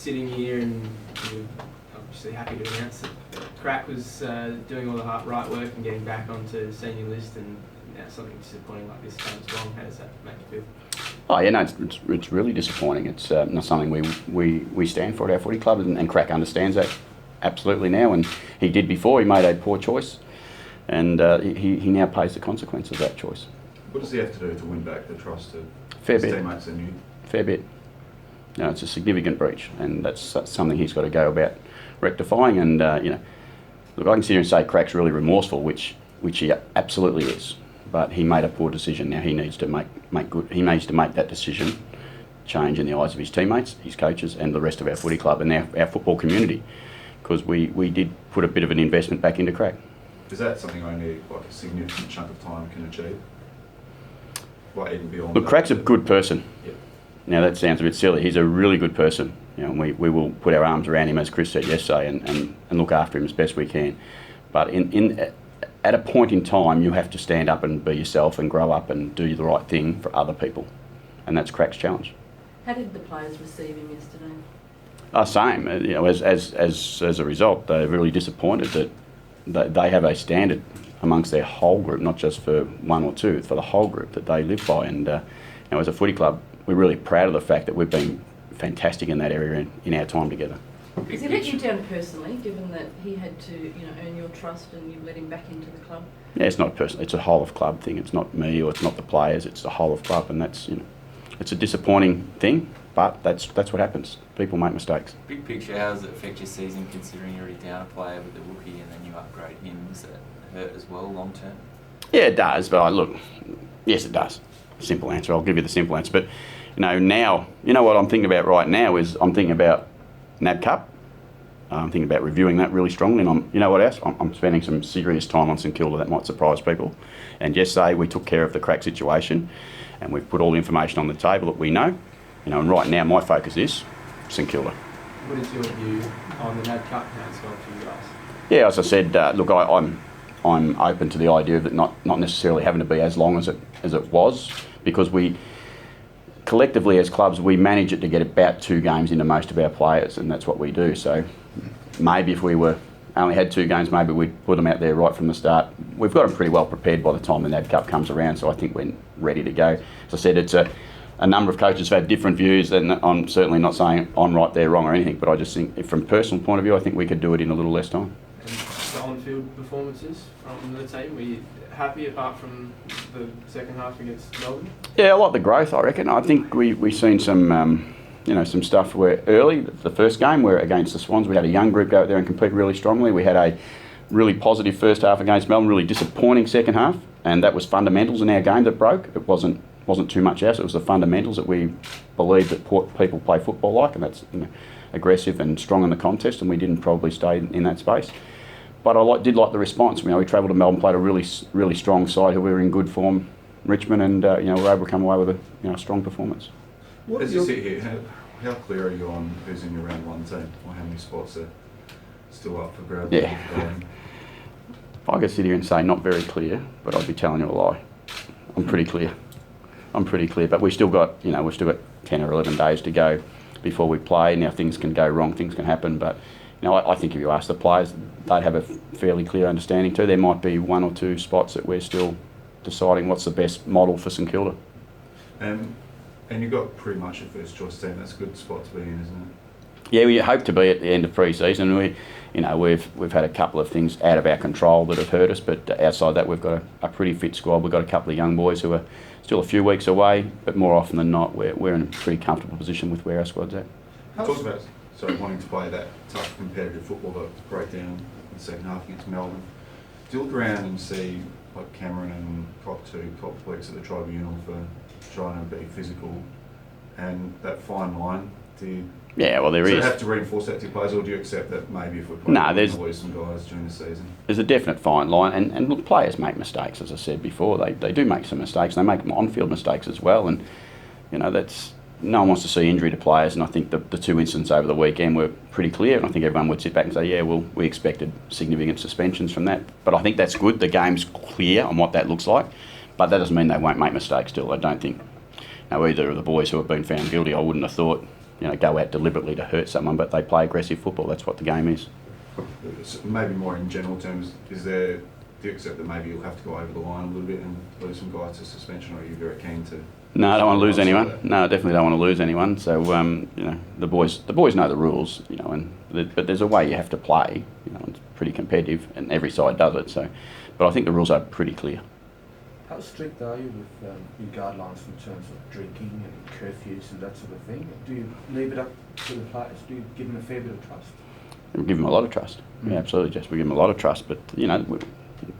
sitting here and you're obviously happy to announce that Crack was doing all the right work and getting back onto the senior list, and now something disappointing like this comes along. How does that make you feel? Oh yeah, no, it's really disappointing. It's not something we stand for at our footy club, and Crack understands that absolutely now, and he did before. He made a poor choice, and he now pays the consequence of that choice. What does he have to do to win back the trust of Fair his bit. teammates and you? Fair bit. You know, it's a significant breach, and that's something he's got to go about rectifying. And look, I can sit here and say Crack's really remorseful, which he absolutely is. But he made a poor decision. Now he needs to make good. He needs to make that decision, change in the eyes of his teammates, his coaches, and the rest of our footy club and our football community, because we did put a bit of an investment back into Crack. Is that something only like a significant chunk of time can achieve? Like even beyond. Look, Crack's a good person. Yep. Now that sounds a bit silly. He's a really good person. You know, and we will put our arms around him, as Chris said yesterday, and look after him as best we can. But at a point in time, you have to stand up and be yourself and grow up and do the right thing for other people, and that's Crack's challenge. How did the players receive him yesterday? Same. You know, as a result, they're really disappointed that they have a standard amongst their whole group, not just for one or two, for the whole group that they live by. And as a footy club, we're really proud of the fact that we've been fantastic in that area in our time together. Has he let you down personally, given that he had to, earn your trust and you let him back into the club? Yeah, it's not personal. It's a whole of club thing. It's not me or it's not the players. It's the whole of club, and that's it's a disappointing thing, but that's what happens. People make mistakes. Big picture, how does it affect your season, considering you're already down a player with the rookie and then you upgrade him? Does that hurt as well long term? Yeah, it does. But look, yes, it does. Simple answer. I'll give you the simple answer. But now, what I'm thinking about right now is I'm thinking about NAB Cup. I'm thinking about reviewing that really strongly, and what else? I'm spending some serious time on St Kilda. That might surprise people. And yesterday we took care of the Crack situation, and we've put all the information on the table that we know. And right now my focus is St Kilda. What is your view on the NAB Cup, how it's gone for you guys? Yeah, as I said, look, I'm open to the idea of it not necessarily having to be as long as it was, because we collectively as clubs we manage it to get about 2 games into most of our players, and that's what we do. So maybe if we only had 2 games, maybe we'd put them out there right from the start. We've got them pretty well prepared by the time the NAB Cup comes around, so I think we're ready to go. As I said, it's a number of coaches have had different views, and I'm certainly not saying I'm right, they're wrong or anything, but I just think from a personal point of view, I think we could do it in a little less time. And the on-field performances from the team, were you happy apart from the second half against Melbourne? Yeah, I like the growth, I reckon. I think we've seen some some stuff where early, the first game, where against the Swans, we had a young group go out there and compete really strongly. We had a really positive first half against Melbourne, really disappointing second half, and that was fundamentals in our game that broke. It wasn't too much else. It was the fundamentals that we believe that people play football like, and that's aggressive and strong in the contest, and we didn't probably stay in that space. But I did like the response. We travelled to Melbourne, played a really strong side who were in good form, Richmond, and were able to come away with a strong performance. As you sit here, how clear are you on who's in your round 1 team, or how many spots are still up for grabs? Yeah. If I could sit here and say not very clear, but I'd be telling you a lie. I'm pretty clear. But we've still got 10 or 11 days to go before we play. Now things can go wrong, things can happen, but I think if you ask the players, they'd have a fairly clear understanding too. There might be 1 or 2 spots that we're still deciding what's the best model for St Kilda. And you've got pretty much your first choice team. That's a good spot to be in, isn't it? Yeah, we hope to be at the end of pre-season. We've had a couple of things out of our control that have hurt us, but outside that, we've got a pretty fit squad. We've got a couple of young boys who are still a few weeks away, but more often than not, we're in a pretty comfortable position with where our squad's at. Talk about wanting to play that tough competitive football that broke down in the second half against Melbourne. Do you look around and see like Cameron and Cox at the tribunal for trying to be physical, and that fine line? Yeah, well, there is. Do you have to reinforce that to your players, or do you accept that maybe if we're playing we'll lose some guys during the season? There's a definite fine line, and look, players make mistakes, as I said before. They do make some mistakes. They make on-field mistakes as well, and that's no one wants to see injury to players. And I think the 2 incidents over the weekend were pretty clear, and I think everyone would sit back and say, yeah, well, we expected significant suspensions from that. But I think that's good. The game's clear on what that looks like, but that doesn't mean they won't make mistakes still. I don't think. Either of the boys who have been found guilty, I wouldn't have thought go out deliberately to hurt someone, but they play aggressive football. That's what the game is. Maybe more in general terms, do you accept that maybe you'll have to go over the line a little bit and lose some guys to suspension, or are you very keen to? No, I don't want to lose anyone. That? No, I definitely don't want to lose anyone. So, the boys know the rules, but there's a way you have to play. It's pretty competitive, and every side does it. So, but I think the rules are pretty clear. How strict are you with your guidelines in terms of drinking and curfews and that sort of thing? Do you leave it up to the players? Do you give them a fair bit of trust? We give them a lot of trust. Yeah, absolutely, Jess. We give them a lot of trust. But,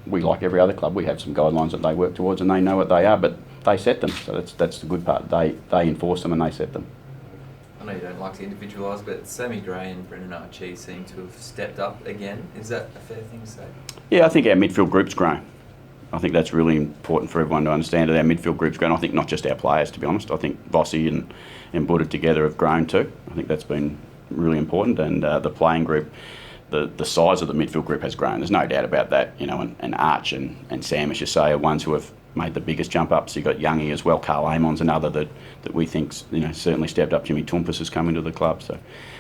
we like every other club. We have some guidelines that they work towards, and they know what they are, but they set them. So that's the good part. They enforce them and they set them. I know you don't like to individualise, but Sammy Gray and Brendan Archie seem to have stepped up again. Is that a fair thing to say? Yeah, I think our midfield group's grown. I think that's really important for everyone to understand that our midfield group's grown. I think not just our players, to be honest. I think Vossi and Buddha together have grown too. I think that's been really important, and the playing group, the size of the midfield group has grown. There's no doubt about that. And Arch and Sam, as you say, are ones who have made the biggest jump up. So you've got Youngie as well. Carl Amon's another that we think certainly stepped up. Jimmy Toumpas has come into the club. So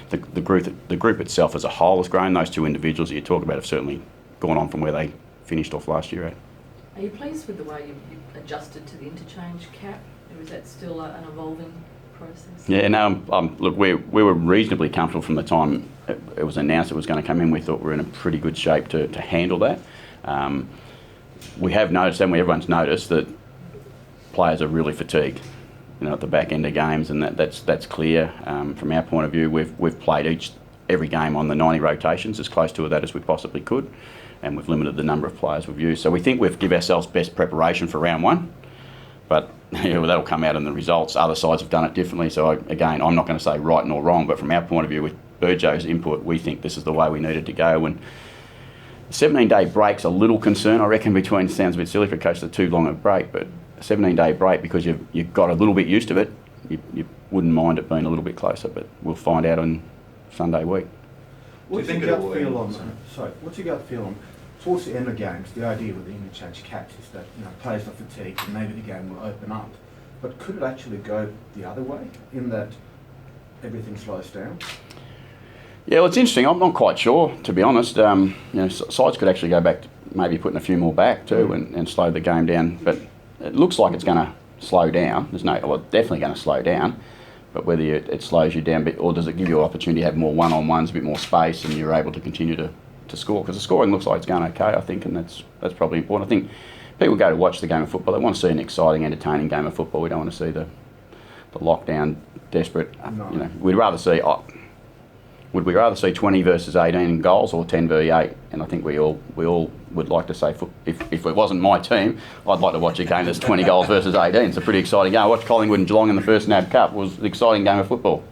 the group itself as a whole has grown. Those two individuals that you talk about have certainly gone on from where they finished off last year at. Are you pleased with the way you've adjusted to the interchange cap, or is that still an evolving process? Yeah, no, look, we were reasonably comfortable from the time it was announced it was going to come in. We thought we were in a pretty good shape to handle that. We have noticed, and everyone's noticed, that players are really fatigued, at the back end of games, and that's clear. From our point of view, we've played every game on the 90 rotations, as close to that as we possibly could, and we've limited the number of players we've used. So we think we've given ourselves best preparation for round one, but that'll come out in the results. Other sides have done it differently. So again, I'm not going to say right nor wrong, but from our point of view, with Burjo's input, we think this is the way we needed to go. And 17-day break's a little concern, I reckon, sounds a bit silly for a coach to too long a break, but a 17-day break, because you've got a little bit used to it, you wouldn't mind it being a little bit closer, but we'll find out on Sunday week. What's your gut feel on towards the end of games? The idea with the interchange caps is that players are fatigued and maybe the game will open up, but could it actually go the other way in that everything slows down? Yeah, well, it's interesting. I'm not quite sure, to be honest. Sides could actually go back to maybe putting a few more back too and slow the game down. But it looks like it's going to slow down. It's definitely going to slow down. But whether it slows you down, or does it give you an opportunity to have more one-on-ones, a bit more space, and you're able to continue to score? Because the scoring looks like it's going okay, I think, and that's probably important. I think people go to watch the game of football. They want to see an exciting, entertaining game of football. We don't want to see the lockdown, desperate. No. We'd rather see. Would we rather see 20 versus 18 goals or 10 versus 8? And I think we all would like to say, if it wasn't my team, I'd like to watch a game that's 20 goals versus 18. It's a pretty exciting game. I watched Collingwood and Geelong in the first NAB Cup. It was an exciting game of football.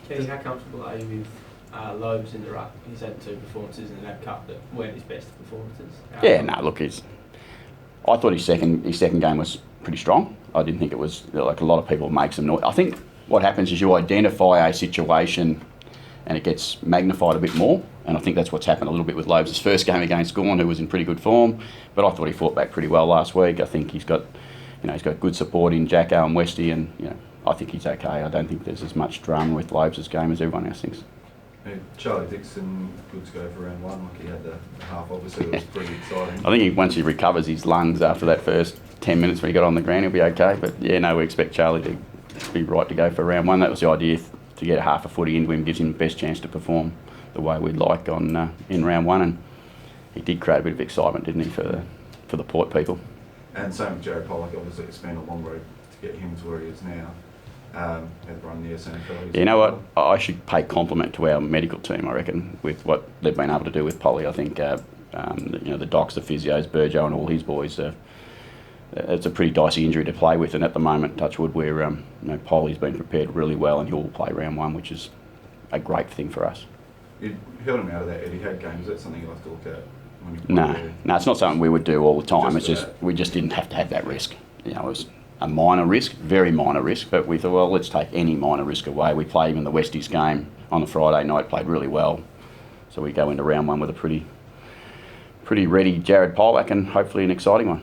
Kenny, how comfortable are you with Loebs in the ruck? He's had 2 performances in the NAB Cup that weren't his best performances. I thought his second game was pretty strong. I didn't think it was, like a lot of people make some noise. I think what happens is you identify a situation and it gets magnified a bit more, and I think that's what's happened a little bit with Loebs' first game against Gorn, who was in pretty good form, but I thought he fought back pretty well last week. I think he's got good support in Jacko and Westy, and I think he's okay. I don't think there's as much drama with Loebs' game as everyone else thinks. Yeah, Charlie Dixon, good to go for round one. Like he had the half, obviously, it was pretty exciting. I think once he recovers his lungs after that first 10 minutes when he got on the ground, he'll be okay. But we expect Charlie to be right to go for round one. That was the idea, to get half a footy into him, gives him the best chance to perform the way we'd like in round one. And he did create a bit of excitement, didn't he, for the Port people. And same with Jared Pollock, obviously it's been a long road to get him to where he is now. Had run the SNFL. You know what? I should pay compliment to our medical team, I reckon, with what they've been able to do with Polly. I think the docs, the physios, Burjo and all his boys, it's a pretty dicey injury to play with, and at the moment, touch wood, we're Polly's been prepared really well, and he'll play round one, which is a great thing for us. You held him out of that Etihad game. Is that something you like to look at? No, it's not something we would do all the time. We just didn't have to have that risk. It was a minor risk, very minor risk, but we thought, well, let's take any minor risk away. We played him in the Westies game on the Friday night, played really well, so we go into round one with a pretty ready Jared Pollock, and hopefully an exciting one.